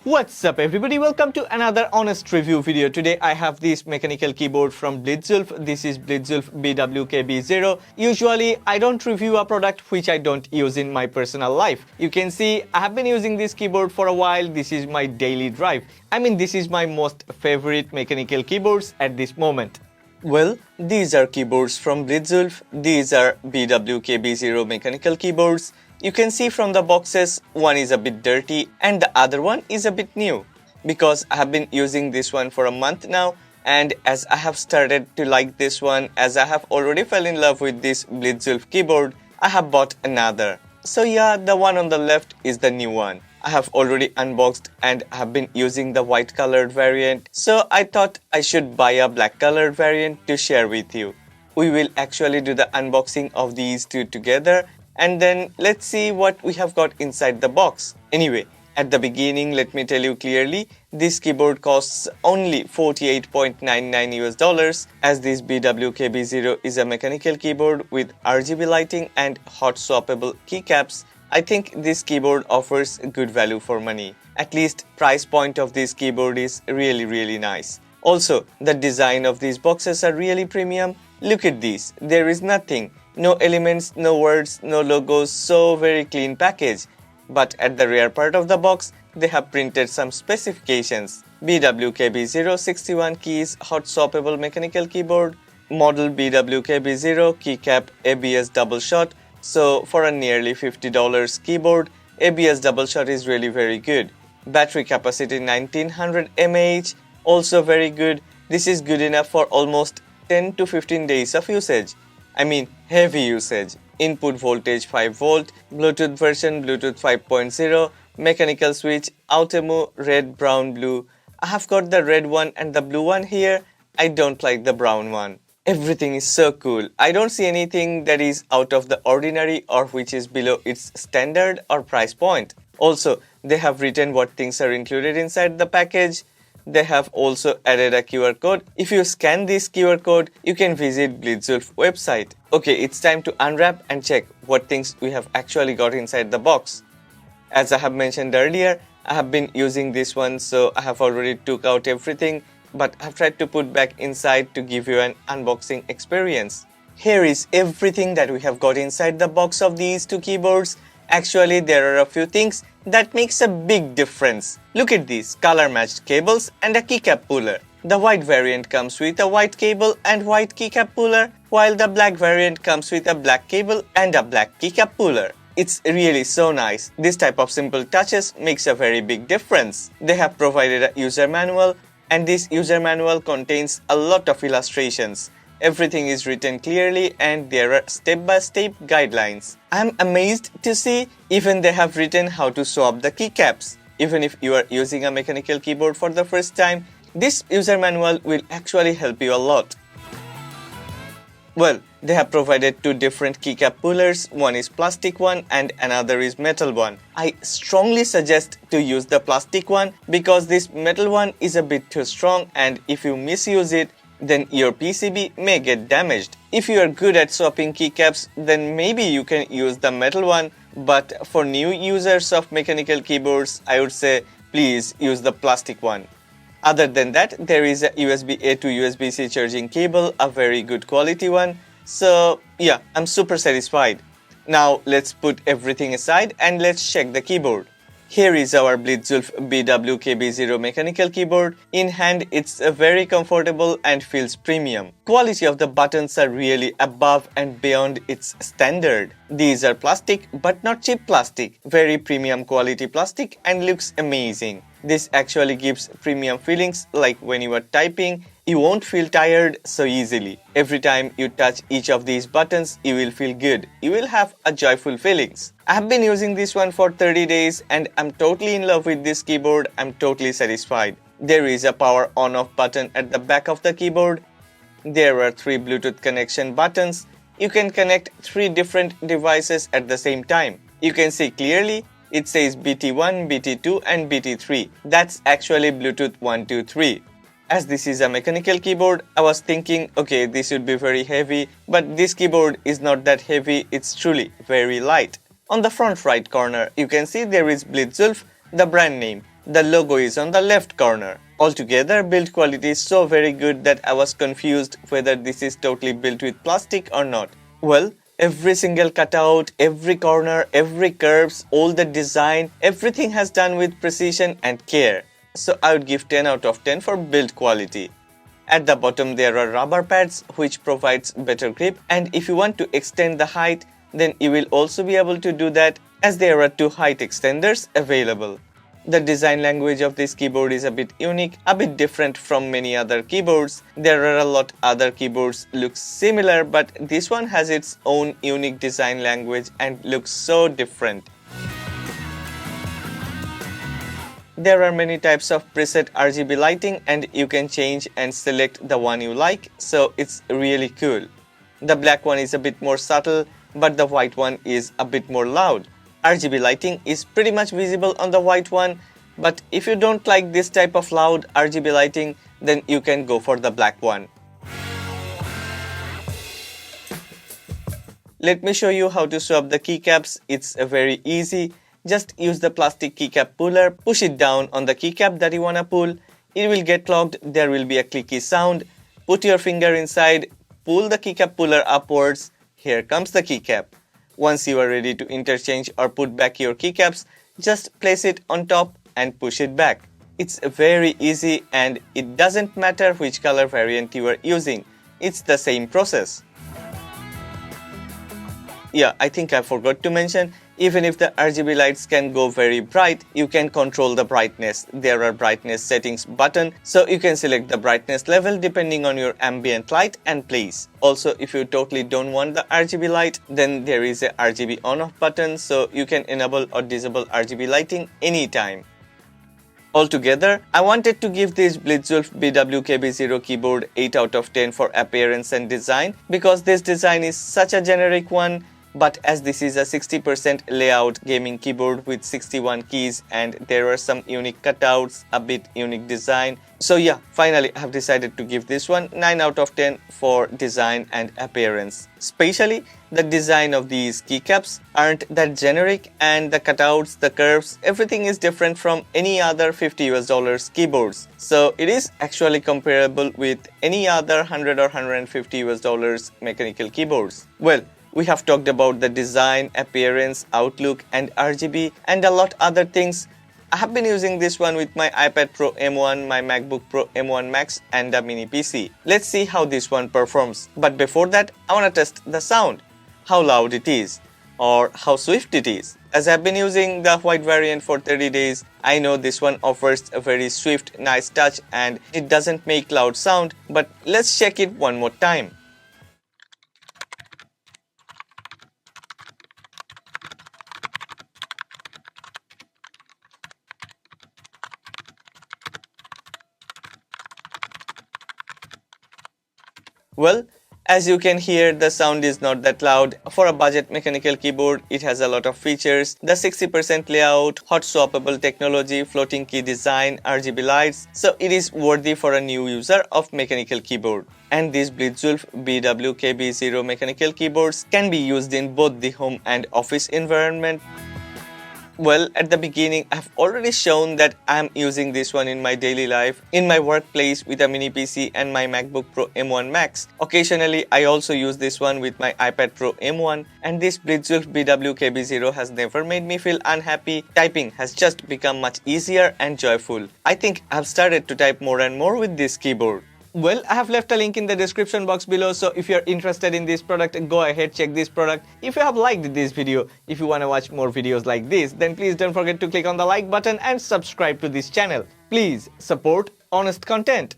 What's up everybody, welcome to another honest review video. Today I have this mechanical keyboard from BlitzWolf. This is BlitzWolf BW-KB0. Usually I don't review a product which I don't use in my personal life. You can see I have been using this keyboard for a while. This is my daily drive. This is my most favorite mechanical keyboards at this moment. Well, these are keyboards from BlitzWolf. These are BW-KB0 mechanical keyboards. You can see from the boxes, one is a bit dirty and the other one is a bit new. Because I have been using this one for a month now, and as I have started to like this one, as I have already fell in love with this BlitzWolf keyboard, I have bought another. So yeah, the one on the left is the new one. I have already unboxed and have been using the white colored variant, so I thought I should buy a black colored variant to share with you. We will actually do the unboxing of these two together, and then let's see what we have got inside the box. Anyway, at the beginning, let me tell you clearly, this keyboard costs only $48.99 as this BW-KB0 is a mechanical keyboard with RGB lighting and hot swappable keycaps. I think this keyboard offers good value for money. At least price point of this keyboard is really nice. Also, the design of these boxes are really premium. Look at these, there is nothing. No elements, no words, no logos, so very clean package. But at the rear part of the box, they have printed some specifications. BW-KB0 61 keys hot swappable mechanical keyboard, model BW-KB0 keycap ABS double shot. So for a nearly $50 keyboard, ABS double shot is really very good. Battery capacity 1900 mAh, also very good. This is good enough for almost 10 to 15 days of usage. Heavy usage. Input voltage 5 volt, Bluetooth version Bluetooth 5.0, mechanical switch, Outemu, red, brown, blue. I have got the red one and the blue one here. I don't like the brown one. Everything is so cool. I don't see anything that is out of the ordinary or which is below its standard or price point. Also, they have written what things are included inside the package. They have also added a QR code. If you scan this QR code, you can visit BlitzWolf website. Okay, it's time to unwrap and check what things we have actually got inside the box. As I have mentioned earlier, I have been using this one, so I have already took out everything, but I have tried to put back inside to give you an unboxing experience. Here is everything that we have got inside the box of these two keyboards. Actually, there are a few things that makes a big difference. Look at these color matched cables and a keycap puller. The white variant comes with a white cable and white keycap puller, while the black variant comes with a black cable and a black keycap puller. It's really so nice. This type of simple touches makes a very big difference. They have provided a user manual, and this user manual contains a lot of illustrations. Everything is written clearly and there are step-by-step guidelines. I'm amazed to see even they have written how to swap the keycaps. Even if you are using a mechanical keyboard for the first time, this user manual will actually help you a lot. Well, they have provided two different keycap pullers. One is plastic one and another is metal one. I strongly suggest to use the plastic one because this metal one is a bit too strong, and if you misuse it, then your PCB may get damaged. If you are good at swapping keycaps, then maybe you can use the metal one, but for new users of mechanical keyboards, I would say please use the plastic one. Other than that, there is a USB-A to USB-C charging cable, a very good quality one. So yeah, I'm super satisfied. Now let's put everything aside and let's check the keyboard. Here is our BlitzWolf BW-KB0 mechanical keyboard. In hand, it's very comfortable and feels premium. Quality of the buttons are really above and beyond its standard. These are plastic but not cheap plastic. Very premium quality plastic and looks amazing. This actually gives premium feelings, like when you are typing, you won't feel tired so easily. Every time you touch each of these buttons, you will feel good. You will have a joyful feelings. I have been using this one for 30 days and I'm totally in love with this keyboard. I'm totally satisfied. There is a power on-off button at the back of the keyboard. There are 3 Bluetooth connection buttons. You can connect 3 different devices at the same time. You can see clearly it says BT1, BT2 and BT3. That's actually Bluetooth 123. As this is a mechanical keyboard, I was thinking, okay, this would be very heavy, but this keyboard is not that heavy, it's truly very light. On the front right corner, you can see there is BlitzWolf, the brand name. the logo is on the left corner. Altogether, build quality is so very good that I was confused whether this is totally built with plastic or not. Well, every single cutout, every corner, every curves, all the design, everything has done with precision and care. So I would give 10 out of 10 for build quality. At the bottom there are rubber pads which provides better grip, and if you want to extend the height, then you will also be able to do that as there are 2 height extenders available. The design language of this keyboard is a bit unique, a bit different from many other keyboards. There are a lot other keyboards look similar, but this one has its own unique design language and looks so different. There are many types of preset RGB lighting and you can change and select the one you like, so it's really cool. The black one is a bit more subtle, but the white one is a bit more loud. RGB lighting is pretty much visible on the white one, but if you don't like this type of loud RGB lighting, then you can go for the black one. Let me show you how to swap the keycaps. It's very easy. Just use the plastic keycap puller, push it down on the keycap that you wanna pull. It will get locked, there will be a clicky sound. Put your finger inside, pull the keycap puller upwards. Here comes the keycap. Once you are ready to interchange or put back your keycaps, just place it on top and push it back. It's very easy and it doesn't matter which color variant you are using. It's the same process. Yeah, I think I forgot to mention, even if the RGB lights can go very bright, you can control the brightness. There are brightness settings button, so you can select the brightness level depending on your ambient light and place. Also, if you totally don't want the RGB light, then there is a RGB on-off button, so you can enable or disable RGB lighting anytime. Altogether, I wanted to give this BlitzWolf BW-KB0 keyboard 8 out of 10 for appearance and design, because this design is such a generic one. But as this is a 60% layout gaming keyboard with 61 keys and there are some unique cutouts, a bit unique design. So yeah, finally I have decided to give this one 9 out of 10 for design and appearance. Especially the design of these keycaps aren't that generic, and the cutouts, the curves, everything is different from any other $50 keyboards. So it is actually comparable with any other $100 or $150 mechanical keyboards. Well, we have talked about the design, appearance, outlook and RGB and a lot other things. I have been using this one with my iPad Pro M1, my MacBook Pro M1 Max and a mini PC. Let's see how this one performs. But before that, I want to test the sound. How loud it is or how swift it is. As I've been using the white variant for 30 days, I know this one offers a very swift, nice touch and it doesn't make loud sound. But let's check it one more time. Well, as you can hear, the sound is not that loud. For a budget mechanical keyboard, it has a lot of features. The 60% layout, hot swappable technology, floating key design, RGB lights. So it is worthy for a new user of mechanical keyboard. And these BlitzWolf BW-KB0 mechanical keyboards can be used in both the home and office environment. Well, at the beginning, I've already shown that I'm using this one in my daily life, in my workplace with a mini PC and my MacBook Pro M1 Max. Occasionally, I also use this one with my iPad Pro M1, and this BlitzWolf BW-KB0 has never made me feel unhappy. Typing has just become much easier and joyful. I think I've started to type more and more with this keyboard. Well, I have left a link in the description box below, so if you're interested in this product, go ahead, check this product. If you have liked this video, if you want to watch more videos like this, then please don't forget to click on the like button and subscribe to this channel. Please support honest content.